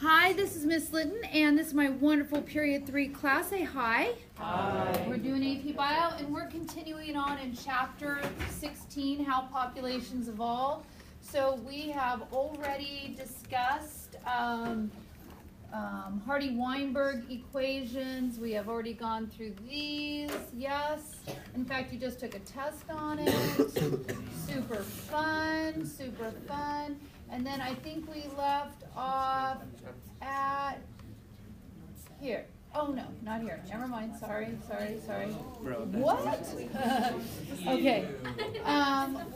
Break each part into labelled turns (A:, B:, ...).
A: Hi, this is Miss Litton, and this is my wonderful Period 3 class. Say hi.
B: Hi.
A: We're doing APBio, and we're continuing on in Chapter 16, How Populations Evolve. So we have already discussed Hardy-Weinberg equations. We have already gone through these, yes. In fact, you just took a test on it. Super fun, super fun. And then I think we left off at here. Oh, no, not here. Never mind. Sorry. What? Okay.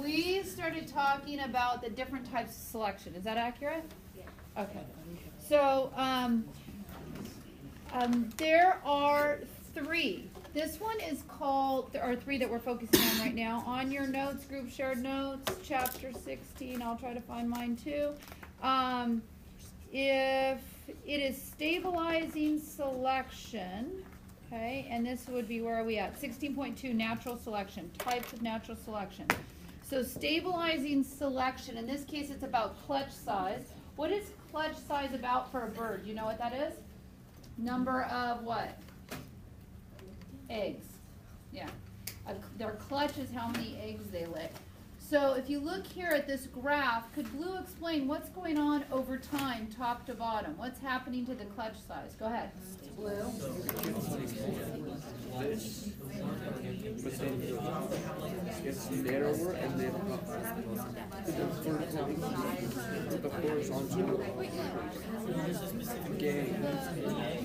A: We started talking about the different types of selection. Is that accurate? Yeah. Okay. So there are three. This one is called, there are three that we're focusing on right now. On your notes, group shared notes, chapter 16, I'll try to find mine too. If it is stabilizing selection, okay, and this would be, where are we at? 16.2, natural selection, types of natural selection. So stabilizing selection, in this case it's about clutch size. What is clutch size about for a bird? You know what that is? Number of what? Eggs. Yeah. Their clutch is how many eggs they lay. So if you look here at this graph, could Blue explain what's going on over time, top to bottom? What's happening to the clutch size? Go ahead, Blue.
B: It's narrower and then the horizontal gain.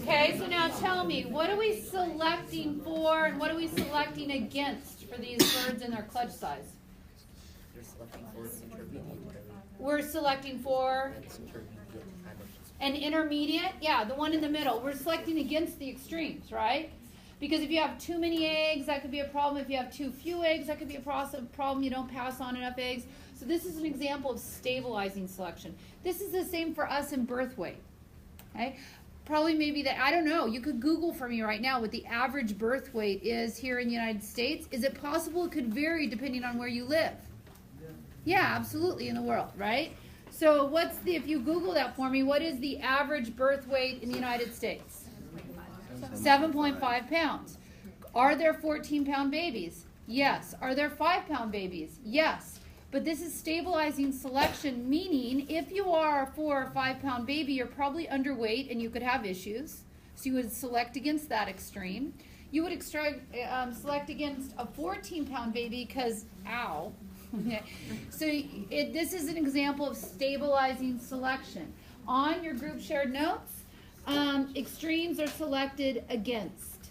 A: Okay, so now tell me, what are we selecting for and what are we selecting against for these birds and their clutch size? We're selecting for an intermediate, yeah, the one in the middle. We're selecting against the extremes, right? Because if you have too many eggs, that could be a problem. If you have too few eggs, that could be a problem. You don't pass on enough eggs. So this is an example of stabilizing selection. This is the same for us in birth weight. Okay? Probably maybe that, I don't know, you could Google for me right now what the average birth weight is here in the United States. Is it possible it could vary depending on where you live? Yeah, absolutely, in the world, right? So what's the, if you Google that for me, what is the average birth weight in the United States? 7.5 pounds. Are there 14-pound babies? Yes. Are there 5-pound babies? Yes. But this is stabilizing selection, meaning if you are a 4 or 5-pound baby, you're probably underweight and you could have issues. So you would select against that extreme. You would select against a 14-pound baby because, ow. Okay. So this is an example of stabilizing selection. On your group shared notes, extremes are selected against.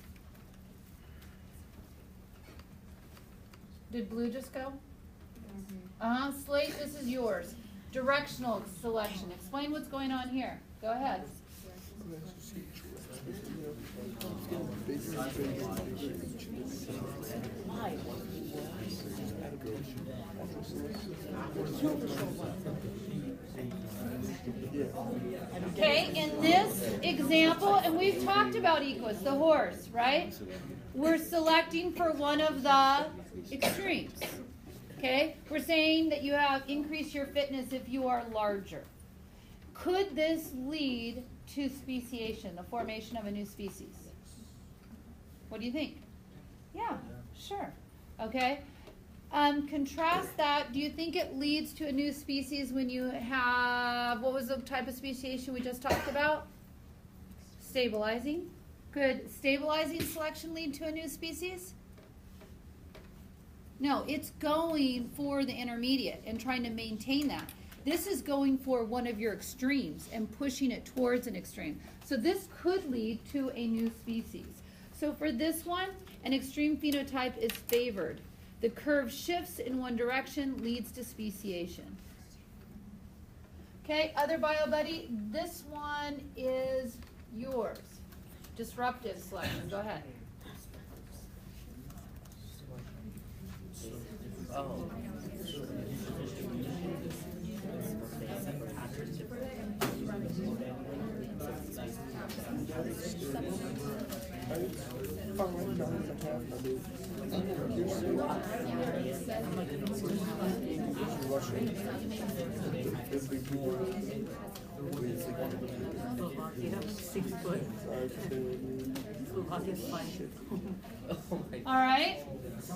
A: Did Blue just go? Slate, this is yours. Directional selection. Explain what's going on here. Go ahead. Okay, in this example, and we've talked about equus, the horse, right? We're selecting for one of the extremes. Okay, we're saying that you have increased your fitness if you are larger. Could this lead to speciation, the formation of a new species? What do you think? Yeah, sure. Okay. Contrast that. Do you think it leads to a new species when you have, what was the type of speciation we just talked about? Stabilizing. Could stabilizing selection lead to a new species? No, it's going for the intermediate and trying to maintain that. This is going for one of your extremes and pushing it towards an extreme. So this could lead to a new species. So for this one, an extreme phenotype is favored. The curve shifts in one direction, leads to speciation. Okay, other bio buddy, this one is yours. Disruptive selection, go ahead.
C: You have 6 foot. Slovakia is 5.
A: All right.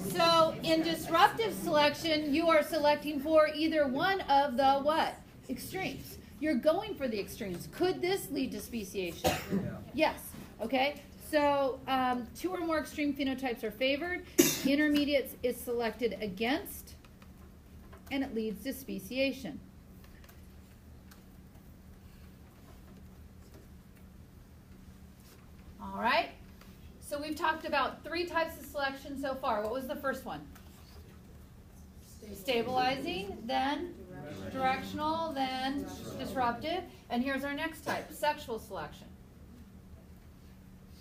A: So in disruptive selection, you are selecting for either one of the what? Extremes. You're going for the extremes. Could this lead to speciation? Yes. Okay. So 2 or more extreme phenotypes are favored. Intermediates is selected against, and it leads to speciation. All right. So we've talked about 3 types of selection so far. What was the first one? Stabilizing, then directional, then disruptive. And here's our next type, sexual selection.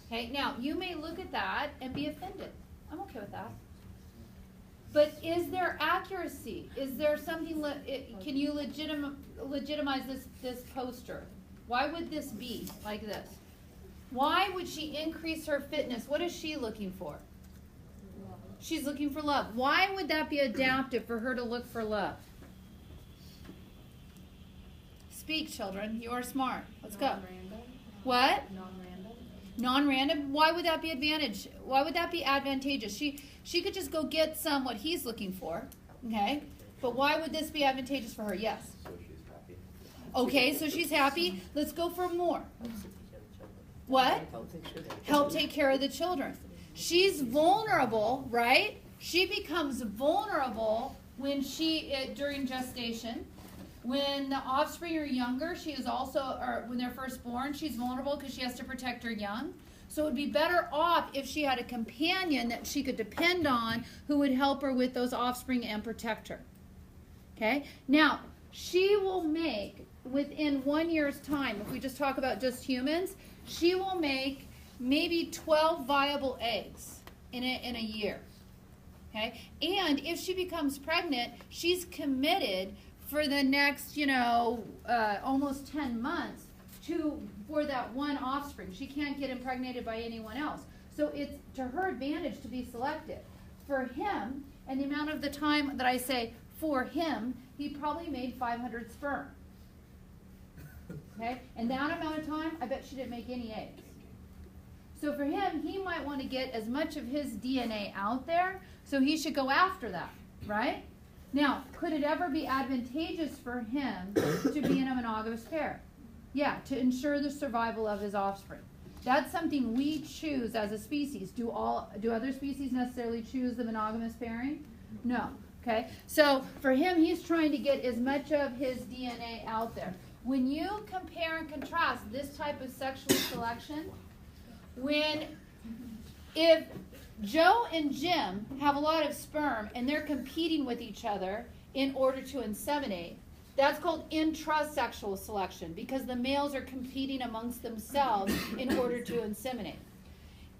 A: Okay, now you may look at that and be offended. I'm okay with that. But is there accuracy? Is there something, can you legitimize this poster? Why would this be like this? Why would she increase her fitness? What is she looking for? She's looking for love. Why would that be adaptive for her to look for love? Speak, children. You are smart. Let's go. What? Non-random. Why would that be advantage? Why would that be advantageous? She could just go get what he's looking for. Okay? But why would this be advantageous for her? Yes.
D: So she's happy.
A: Okay, so she's happy. Let's go for more. What? Help take care of the children. She's vulnerable, right? She becomes vulnerable when during gestation. When the offspring are younger, she is also, or when they're first born, she's vulnerable because she has to protect her young. So it would be better off if she had a companion that she could depend on who would help her with those offspring and protect her. Okay? Now, she will make, within 1 year's time, if we just talk about just humans, she will make maybe 12 viable eggs in a year. Okay? And if she becomes pregnant, she's committed for the next, almost 10 months for that one offspring. She can't get impregnated by anyone else. So it's to her advantage to be selected. For him, and the amount of the time that I say for him, he probably made 500 sperm. Okay? And that amount of time, I bet she didn't make any eggs. So for him, he might want to get as much of his DNA out there, so he should go after that, right? Now, could it ever be advantageous for him to be in a monogamous pair? Yeah, to ensure the survival of his offspring. That's something we choose as a species. Do other species necessarily choose the monogamous pairing? No. Okay? So for him, he's trying to get as much of his DNA out there. When you compare and contrast this type of sexual selection, if Joe and Jim have a lot of sperm and they're competing with each other in order to inseminate, that's called intrasexual selection because the males are competing amongst themselves in order to inseminate.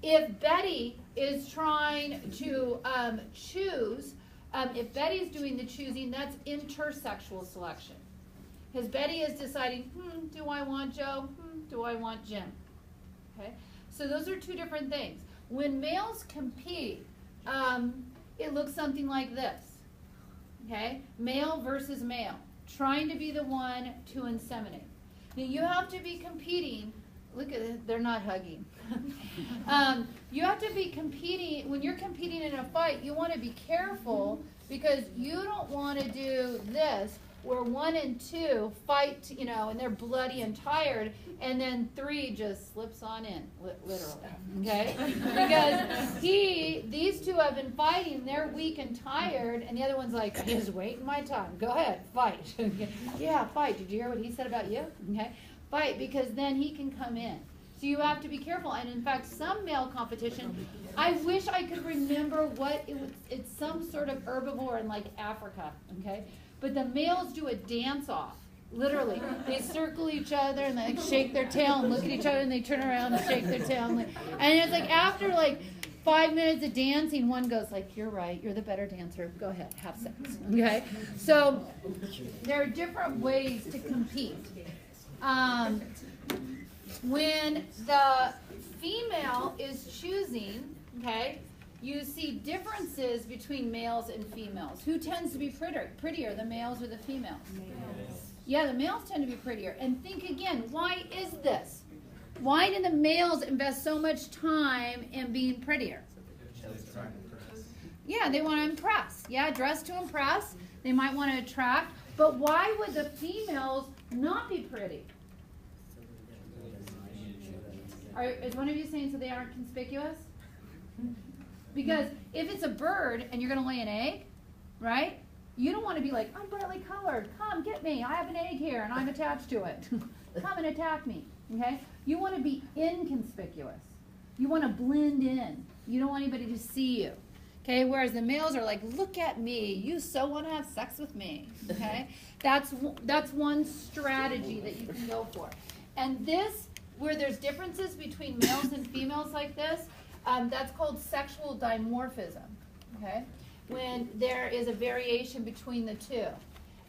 A: If Betty is trying to choose, if Betty's doing the choosing, that's intersexual selection. Because Betty is deciding, do I want Joe? Do I want Jim? Okay? So those are 2 different things. When males compete, it looks something like this. Okay? Male versus male. Trying to be the one to inseminate. Now you have to be competing. Look at it, they're not hugging. You have to be competing. When you're competing in a fight, you want to be careful because you don't want to do this where 1 and 2 fight, and they're bloody and tired, and then 3 just slips on in, literally, okay? Because these 2 have been fighting, they're weak and tired, and the other one's like, I'm just waiting my time. Go ahead, fight. Yeah, fight. Did you hear what he said about you? Okay, fight, because then he can come in. So you have to be careful. And in fact, some male competition, I wish I could remember what it was. It's some sort of herbivore in like Africa, okay? But the males do a dance-off, literally. They circle each other and they shake their tail and look at each other and they turn around and shake their tail. And it's like after 5 minutes of dancing, one goes like, you're right, you're the better dancer. Go ahead, have sex, okay? So there are different ways to compete. When the female is choosing, okay, you see differences between males and females. Who tends to be prettier, the males or the females? Males. Yeah, the males tend to be prettier. And think again, why is this? Why do the males invest so much time in being prettier? Yeah, they want to impress. Yeah, dress to impress. They might want to attract. But why would the females not be pretty? Is one of you saying so they aren't conspicuous? Because if it's a bird and you're going to lay an egg, right? You don't want to be like, I'm brightly colored. Come, get me. I have an egg here and I'm attached to it. Come and attack me. Okay? You want to be inconspicuous. You want to blend in. You don't want anybody to see you. Okay? Whereas the males are like, look at me. You so want to have sex with me. Okay? That's one strategy that you can go for. And this, where there's differences between males and females like this, that's called sexual dimorphism. Okay? When there is a variation between the two.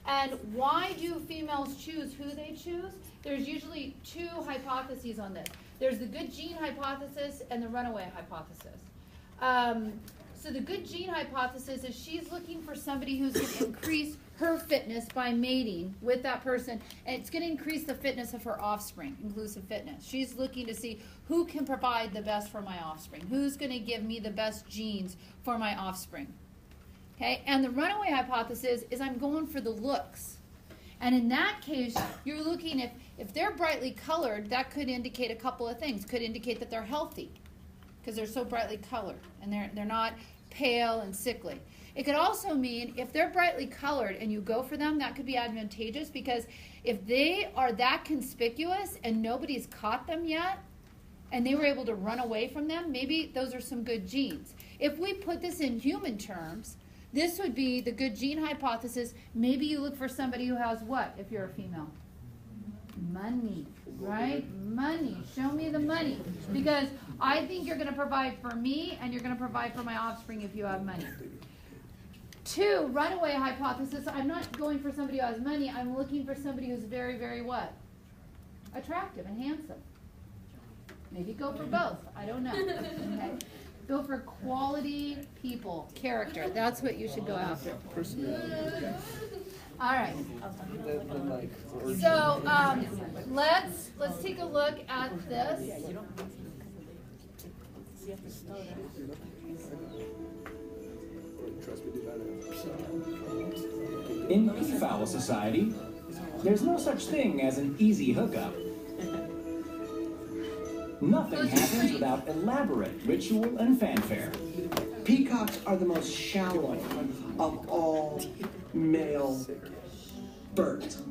A: And why do females choose who they choose? There's usually two hypotheses on this. There's the good gene hypothesis and the runaway hypothesis. So the good gene hypothesis is she's looking for somebody who's going to increase her fitness by mating with that person, and it's going to increase the fitness of her offspring, inclusive fitness. She's looking to see who can provide the best for my offspring, who's going to give me the best genes for my offspring. Okay? And the runaway hypothesis is I'm going for the looks. And in that case, you're looking if they're brightly colored, that could indicate a couple of things. Could indicate that they're healthy because they're so brightly colored and they're not pale and sickly. It could also mean if they're brightly colored and you go for them, that could be advantageous because if they are that conspicuous and nobody's caught them yet and they were able to run away from them, maybe those are some good genes. If we put this in human terms, this would be the good gene hypothesis. Maybe you look for somebody who has what if you're a female? Money, right? Money. Show me the money. Because I think you're going to provide for me and you're going to provide for my offspring if you have money. 2, runaway hypothesis. I'm not going for somebody who has money. I'm looking for somebody who's very, very what? Attractive and handsome. Maybe go for both. I don't know. Okay? Go for quality people, character. That's what you should go after. All right. So let's take a look at this.
C: In peafowl society, there's no such thing as an easy hookup. Nothing happens without elaborate ritual and fanfare.
D: Peacocks are the most shallow of all male birds.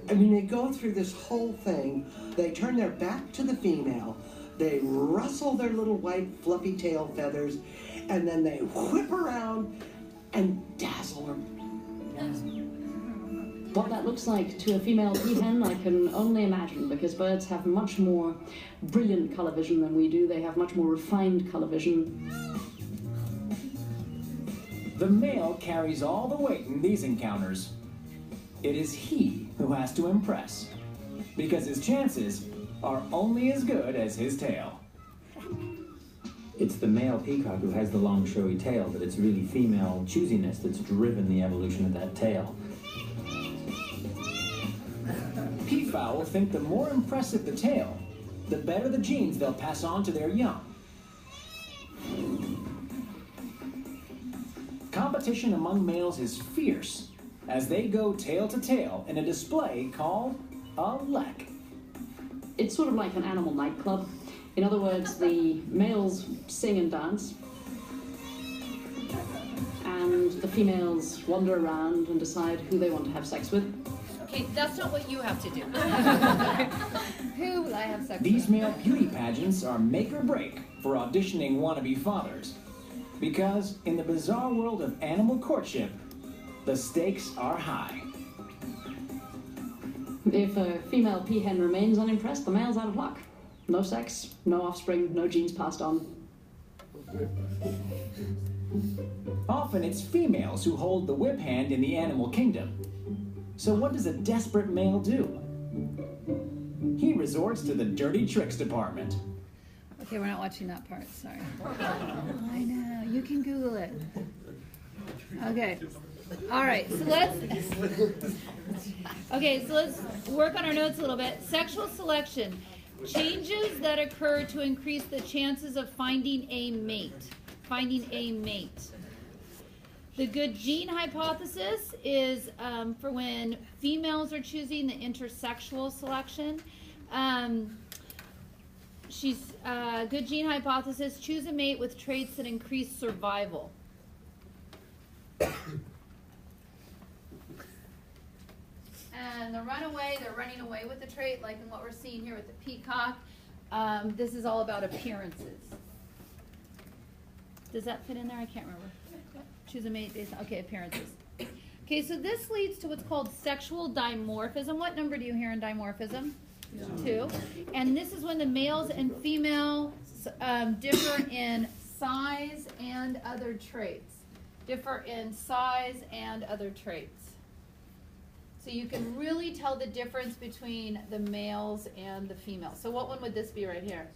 D: I mean, they go through this whole thing. They turn their back to the female. They rustle their little white fluffy tail feathers, and then they whip around and dazzle her.
E: What that looks like to a female peahen, I can only imagine, because birds have much more brilliant colour vision than we do. They have much more refined colour vision.
C: The male carries all the weight in these encounters. It is he who has to impress, because his chances are only as good as his tail.
F: It's the male peacock who has the long showy tail, but it's really female choosiness that's driven the evolution of that tail.
C: Peafowl think the more impressive the tail, the better the genes they'll pass on to their young. Competition among males is fierce as they go tail to tail in a display called a lek.
E: It's sort of like an animal nightclub. In other words, the males sing and dance, and the females wander around and decide who they want to have sex with.
A: Okay, that's not what you have to do. Who will I have sex with?
C: These male beauty pageants are make or break for auditioning wannabe fathers. Because in the bizarre world of animal courtship, the stakes are high.
E: If a female peahen remains unimpressed, the male's out of luck. No sex, no offspring, no genes passed on.
C: Often it's females who hold the whip hand in the animal kingdom. So what does a desperate male do? He resorts to the dirty tricks department.
A: Okay, we're not watching that part, sorry. I know, you can Google it. Okay, all right, so let's work on our notes a little bit. Sexual selection. Changes that occur to increase the chances of finding a mate. The good gene hypothesis is for when females are choosing the intersexual selection. Good gene hypothesis, choose a mate with traits that increase survival. And the runaway, they're running away with the trait, like in what we're seeing here with the peacock. This is all about appearances. Does that fit in there? I can't remember. Choose a mate based on, okay, appearances. Okay, so this leads to what's called sexual dimorphism. What number do you hear in dimorphism? 2. And this is when the males and females differ in size and other traits. So you can really tell the difference between the males and the females. So what one would this be right here?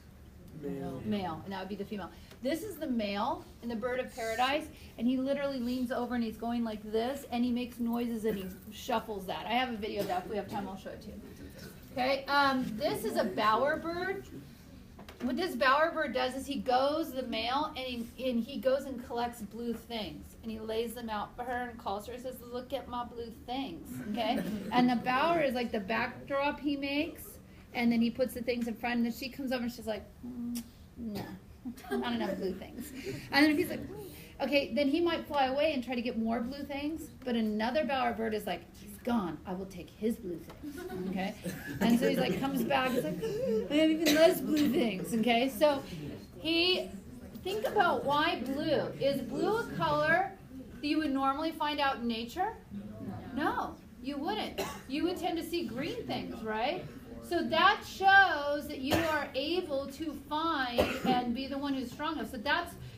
A: Male, and that would be the female. This is the male in the bird of paradise, and he literally leans over and he's going like this, and he makes noises and he shuffles that. I have a video of that. If we have time, I'll show it to you. Okay, this is a bowerbird. What this bowerbird does is he goes, the male, and he goes and collects blue things, and he lays them out for her and calls her and says, look at my blue things, okay? And the bower is like the backdrop he makes, and then he puts the things in front, and then she comes over and she's like, no, not enough blue things. And then he's like, okay, then he might fly away and try to get more blue things, but another bowerbird is like, he's gone, I will take his blue things, okay? And so he's like, comes back, he's like, I have even less blue things, okay? So think about why blue. Is blue a color that you would normally find out in nature? No, you wouldn't. You would tend to see green things, right? So that shows that you are able to find and be the one who's strong enough. So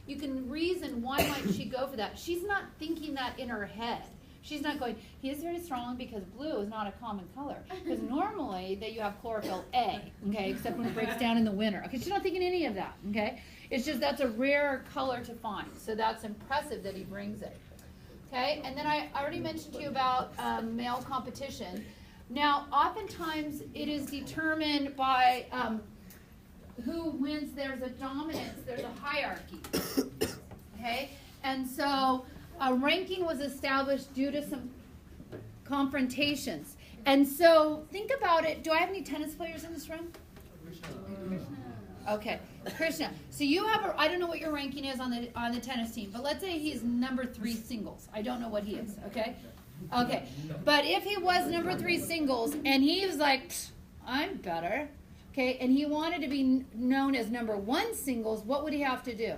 A: you can reason why might she go for that. She's not thinking that in her head. She's not going, he is very strong because blue is not a common color. Because normally you have chlorophyll A, okay, except when it breaks down in the winter. Okay, she's not thinking any of that, okay? It's just that's a rare color to find. So that's impressive that he brings it. Okay, and then I already mentioned to you about male competition. Now, oftentimes it is determined by who wins. There's a dominance, there's a hierarchy, okay? And so a ranking was established due to some confrontations. And so think about it. Do I have any tennis players in this room? Okay, Krishna. So you have I don't know what your ranking is on the tennis team, but let's say he's number 3 singles. I don't know what he is, okay? Okay, but if he was number 3 singles and he was like, I'm better, okay, and he wanted to be known as number 1 singles, what would he have to do?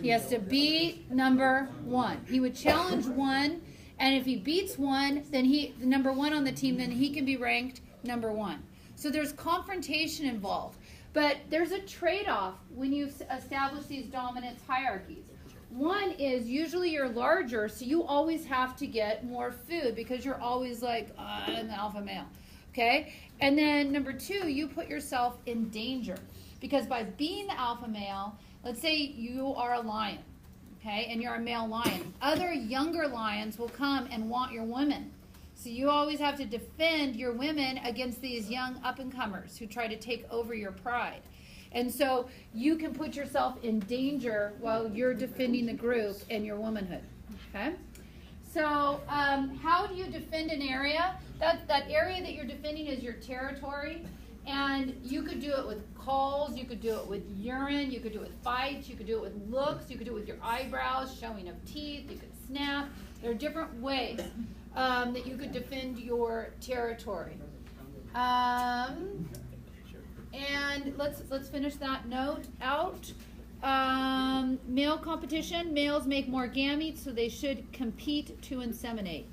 A: He has to beat number 1. He would challenge 1, and if he beats 1, then the number 1 on the team, then he can be ranked number 1. So there's confrontation involved. But there's a trade-off when you establish these dominance hierarchies. One is usually you're larger, so you always have to get more food because you're always like, I'm the alpha male, okay? And then number 2, you put yourself in danger because by being the alpha male, let's say you are a lion, okay, and you're a male lion. Other younger lions will come and want your women. So you always have to defend your women against these young up-and-comers who try to take over your pride. And so you can put yourself in danger while you're defending the group and your womanhood, okay? So how do you defend an area? That area that you're defending is your territory. And you could do it with calls, you could do it with urine, you could do it with fights, you could do it with looks, you could do it with your eyebrows, showing of teeth, you could snap. There are different ways that you could defend your territory. And let's finish that note out. Male competition. Males make more gametes, so they should compete to inseminate.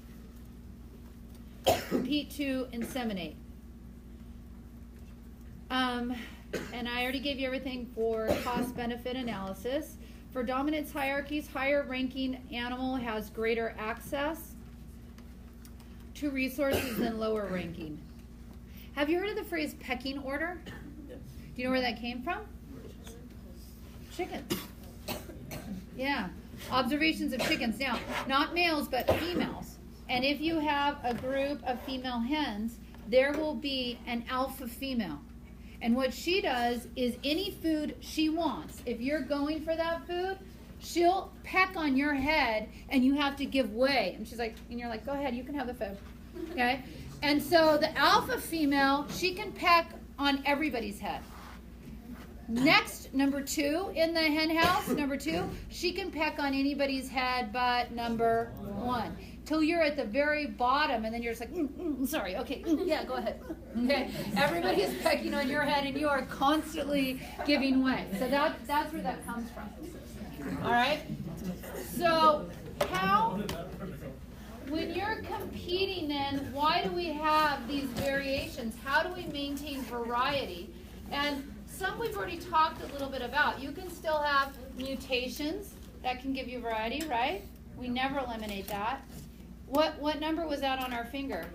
A: Compete to inseminate. And I already gave you everything for cost-benefit analysis. For dominance hierarchies, higher ranking animal has greater access to resources than lower ranking. Have you heard of the phrase pecking order? Do you know where that came from? Chickens. Yeah. Observations of chickens. Now, not males, but females. And if you have a group of female hens, there will be an alpha female. And what she does is any food she wants, if you're going for that food, she'll peck on your head and you have to give way. And she's like, and you're like, go ahead, you can have the food. Okay? And so the alpha female, she can peck on everybody's head. Next, number 2 in the hen house, number 2, she can peck on anybody's head but number 1. Till you're at the very bottom, and then you're just like, sorry, okay, yeah, go ahead. Okay, everybody's pecking on your head, and you are constantly giving way. So that's where that comes from. All right. So when you're competing, then why do we have these variations? How do we maintain variety? And some we've already talked a little bit about. You can still have mutations that can give you variety, right? We never eliminate that. What number was that on our finger?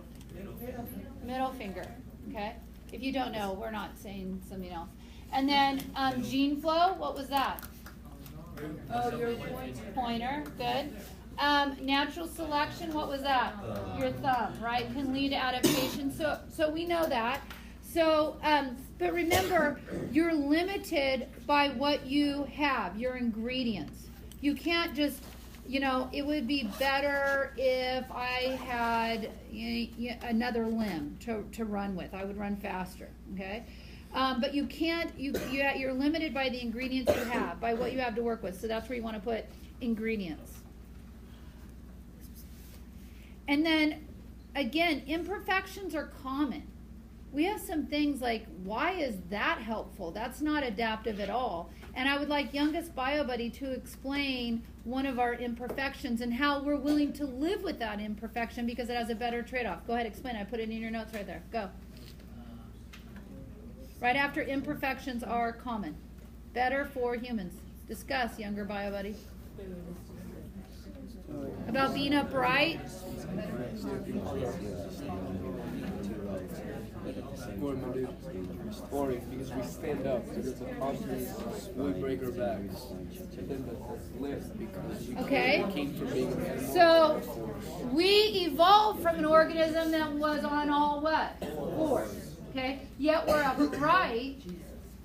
A: Middle finger. Okay. If you don't know, we're not saying something else. And then gene flow, what was that? Oh, your pointer. Good. Natural selection, what was that? Your thumb, right? Can lead to adaptation. So we know that. So, but remember, you're limited by what you have, your ingredients. You can't just, it would be better if I had another limb to run with. I would run faster, okay? But you can't, you're limited by the ingredients you have, by what you have to work with. So that's where you want to put ingredients. And then, again, imperfections are common. We have some things like, why is that helpful? That's not adaptive at all. And I would like youngest bio buddy to explain one of our imperfections and how we're willing to live with that imperfection because it has a better trade-off. Go ahead, explain. I put it in your notes right there. Go. Right after imperfections are common. Better for humans. Discuss, younger bio buddy. About being upright.
B: Or because we stand up, so there's a constant we break our backs. And then the lift because we came from being an animal.
A: So we evolved from an organism that was on all what? Fours. Okay? Yet we're upright,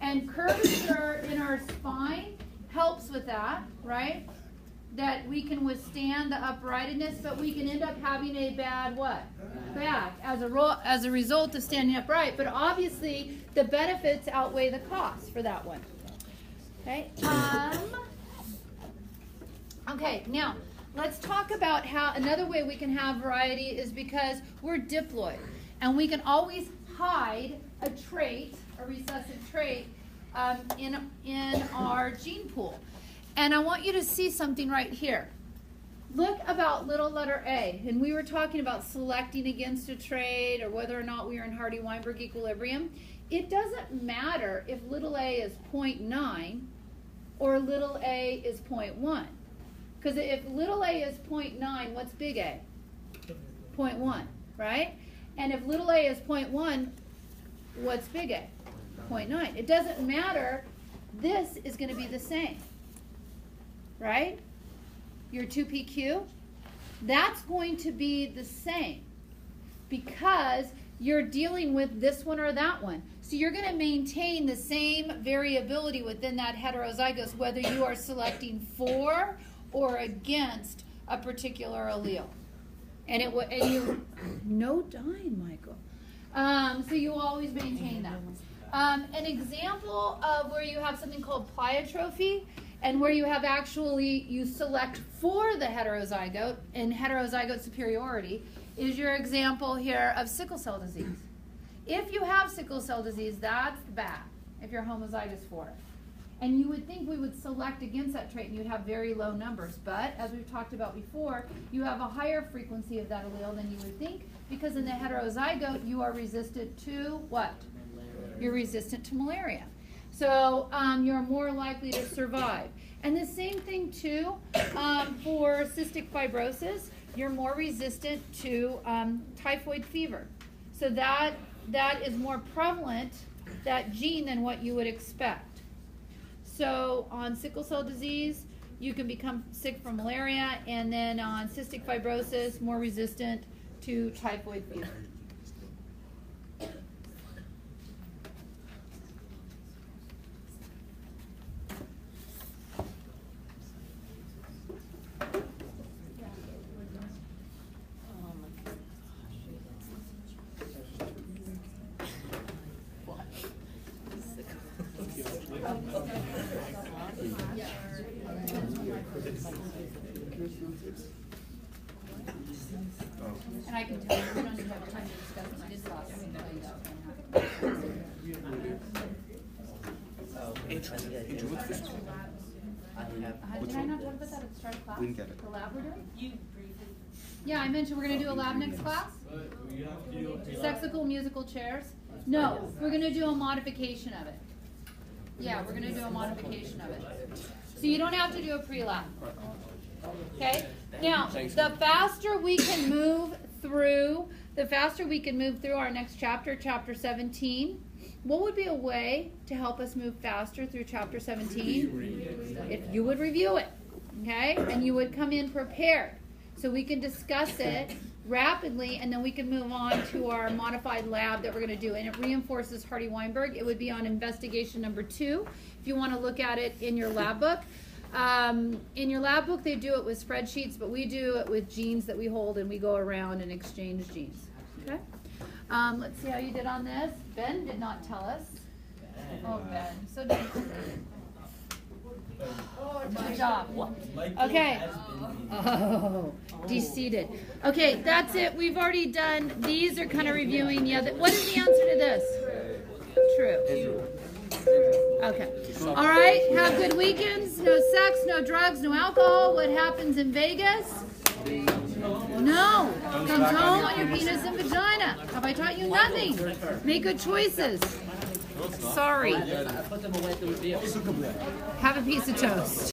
A: and curvature in our spine helps with that, right? That we can withstand the uprightness, but we can end up having a bad what? Back as a result of standing upright. But obviously, the benefits outweigh the costs for that one. Okay. Okay. Now let's talk about how another way we can have variety is because we're diploid, and we can always hide a trait, a recessive trait, in our gene pool. And I want you to see something right here. Look about little letter A. And we were talking about selecting against a trait or whether or not we are in Hardy-Weinberg equilibrium. It doesn't matter if little a is 0.9 or little a is 0.1. Because if little a is 0.9, what's big A? 0.1, right? And if little a is 0.1, what's big A? 0.9. It doesn't matter. This is going to be the same. Right? Your 2PQ, that's going to be the same because you're dealing with this one or that one. So you're going to maintain the same variability within that heterozygous whether you are selecting for or against a particular allele. And you no dying, Michael. So you always maintain that. An example of where you have something called pleiotrophy, and where you have you select for the heterozygote and heterozygote superiority is your example here of sickle cell disease. If you have sickle cell disease, that's bad if you're homozygous for it. And you would think we would select against that trait and you'd have very low numbers. But as we've talked about before, you have a higher frequency of that allele than you would think because in the heterozygote you are resistant to what? You're resistant to malaria. So you're more likely to survive. And the same thing too for cystic fibrosis. You're more resistant to typhoid fever. So that is more prevalent, that gene, than what you would expect. So on sickle cell disease, you can become sick from malaria, and then on cystic fibrosis, more resistant to typhoid fever. Did I not talk about that at the start of class?
G: Didn't get it.
A: The lab we're doing? Yeah, I mentioned we're going to do a lab next class. Sexical musical chairs. No, we're going to do a modification of it. Yeah, we're going to do a modification of it. So you don't have to do a pre-lab. Okay? Now, the faster we can move through our next chapter, chapter 17, what would be a way to help us move faster through chapter 17? If you would review it, okay? And you would come in prepared so we can discuss it rapidly, and then we can move on to our modified lab that we're going to do. And it reinforces Hardy-Weinberg. It would be on investigation number 2 if you want to look at it in your lab book. In your lab book, they do it with spreadsheets, but we do it with genes that we hold, and we go around and exchange genes. Okay? Let's see how you did on this. Ben did not tell us. Oh, Ben. So good job. Okay. Oh, de-seated. Okay, that's it. We've already done. These are kind of reviewing. Yeah. What is the answer to this? True. Okay. All right. Have good weekends. No sex, no drugs, no alcohol. What happens in Vegas? No. Comes home on your penis and vagina. Have I taught you nothing? Make good choices. Sorry. Have a piece of toast.